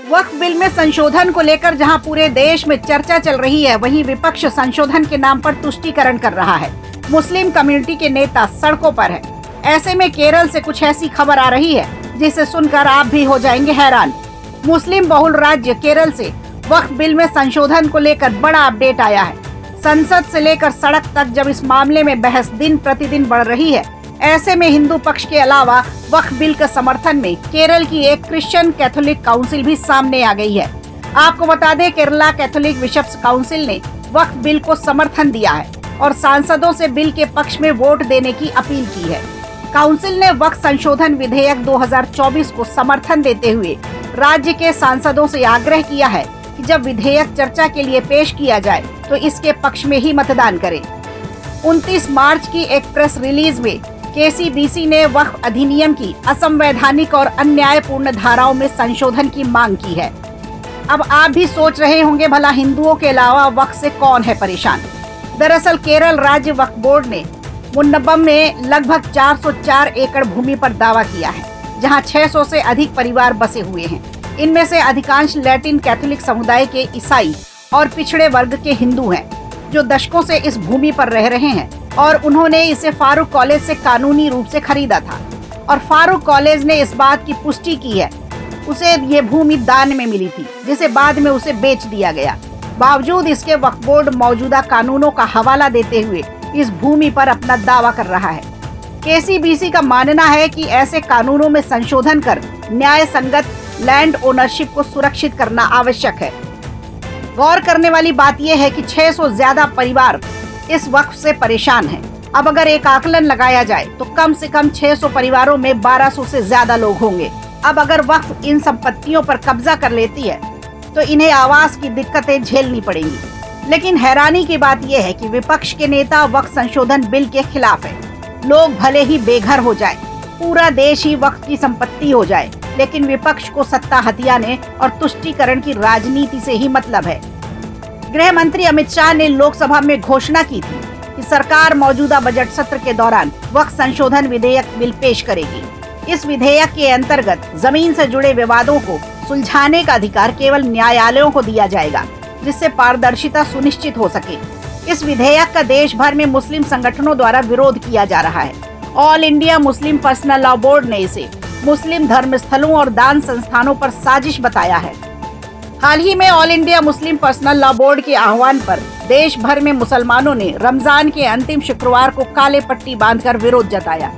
वक्फ bill में संशोधन को लेकर जहां पूरे देश में चर्चा चल रही है, वहीं विपक्ष संशोधन के नाम पर तुष्टीकरण कर रहा है। मुस्लिम कम्युनिटी के नेता सड़कों पर है। ऐसे में केरल से कुछ ऐसी खबर आ रही है जिसे सुनकर आप भी हो जाएंगे हैरान। मुस्लिम बहुल राज्य केरल से वक्फ बिल में संशोधन को लेकर बड़ा अपडेट आया है। संसद से लेकर सड़क तक जब इस मामले में बहस दिन प्रतिदिन बढ़ रही है, ऐसे में हिंदू पक्ष के अलावा वक्फ बिल के समर्थन में केरल की एक क्रिश्चियन कैथोलिक काउंसिल भी सामने आ गई है। आपको बता दें, केरला कैथोलिक बिशप्स काउंसिल ने वक्फ बिल को समर्थन दिया है और सांसदों से बिल के पक्ष में वोट देने की अपील की है। काउंसिल ने वक्फ संशोधन विधेयक 2024 को समर्थन देते हुए राज्य के सांसदों से आग्रह किया है कि जब विधेयक चर्चा के लिए पेश किया जाए तो इसके पक्ष में ही मतदान करें। 29 मार्च की एक प्रेस रिलीज में केसीबीसी ने वक्फ अधिनियम की असंवैधानिक और अन्यायपूर्ण धाराओं में संशोधन की मांग की है। अब आप भी सोच रहे होंगे, भला हिंदुओं के अलावा वक्फ से कौन है परेशान। दरअसल केरल राज्य वक्फ बोर्ड ने मुन्नबम में लगभग 404 एकड़ भूमि पर दावा किया है, जहां 600 से अधिक परिवार बसे हुए हैं। इनमें से अधिकांश लैटिन कैथोलिक समुदाय के ईसाई और पिछड़े वर्ग के हिंदू हैं, जो दशकों से इस भूमि पर रह रहे हैं और उन्होंने इसे फारूक कॉलेज से कानूनी रूप से खरीदा था और फारूक कॉलेज ने इस बात की पुष्टि की है उसे ये भूमि दान में मिली थी, जिसे बाद में उसे बेच दिया गया। बावजूद इसके वक्फ बोर्ड मौजूदा कानूनों का हवाला देते हुए इस भूमि पर अपना दावा कर रहा है। केसीबीसी का मानना है कि ऐसे कानूनों में संशोधन कर न्याय संगत लैंड ओनरशिप को सुरक्षित करना आवश्यक है। गौर करने वाली बात यह है कि 600 ज्यादा परिवार इस वक्फ से परेशान हैं। अब अगर एक आकलन लगाया जाए तो कम से कम 600 परिवारों में 1200 से ज्यादा लोग होंगे। अब अगर वक्फ इन संपत्तियों पर कब्जा कर लेती है तो इन्हें आवास की दिक्कतें झेलनी पड़ेंगी। लेकिन हैरानी की बात यह है कि विपक्ष के नेता वक्फ संशोधन बिल के खिलाफ है। लोग भले ही बेघर हो जाए, पूरा देश ही वक्फ की संपत्ति हो जाए, लेकिन विपक्ष को सत्ता हथियाने और तुष्टीकरण की राजनीति से ही मतलब है। गृह मंत्री अमित शाह ने लोकसभा में घोषणा की थी कि सरकार मौजूदा बजट सत्र के दौरान वक्फ संशोधन विधेयक बिल पेश करेगी। इस विधेयक के अंतर्गत जमीन से जुड़े विवादों को सुलझाने का अधिकार केवल न्यायालयों को दिया जाएगा, जिससे पारदर्शिता सुनिश्चित हो सके। इस विधेयक का देश भर में मुस्लिम संगठनों द्वारा विरोध किया जा रहा है। All India Muslim personal law board ने इसे मुस्लिम धर्मस्थलों और दान संस्थानों पर साजिश बताया है। हाल ही में all India Muslim personal law board के आह्वान पर देश भर में मुसलमानों ने रमजान के अंतिम शुक्रवार को काले पट्टी बांधकर विरोध जताया।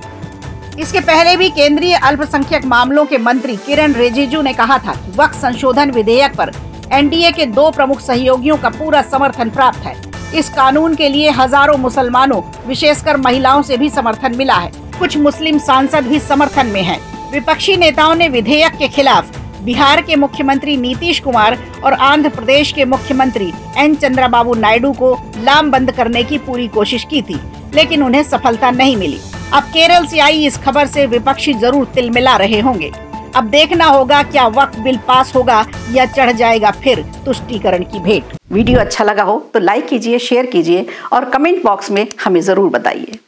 इसके पहले भी केंद्रीय अल्पसंख्यक मामलों के मंत्री किरण रिजिजू ने कहा था कि वक्फ संशोधन विधेयक पर एनडीए के 2 प्रमुख सहयोगियों का पूरा समर्थन प्राप्त है। इस कानून के लिए हजारों मुसलमानों, विशेषकर महिलाओं से भी समर्थन मिला है। कुछ मुस्लिम सांसद भी समर्थन में हैं। विपक्षी नेताओं ने विधेयक के खिलाफ बिहार के मुख्यमंत्री नीतीश कुमार और आंध्र प्रदेश के मुख्यमंत्री एन चंद्रबाबू नायडू को लामबंद करने की पूरी कोशिश की थी, लेकिन उन्हें सफलता नहीं मिली। अब केरल से आई इस खबर से विपक्षी जरूर तिलमिला रहे होंगे। अब देखना होगा क्या वक्फ बिल पास होगा या चढ़ जाएगा फिर तुष्टीकरण की भेंट। वीडियो अच्छा लगा हो तो लाइक कीजिए, शेयर कीजिए और कमेंट बॉक्स में हमें जरूर बताइए।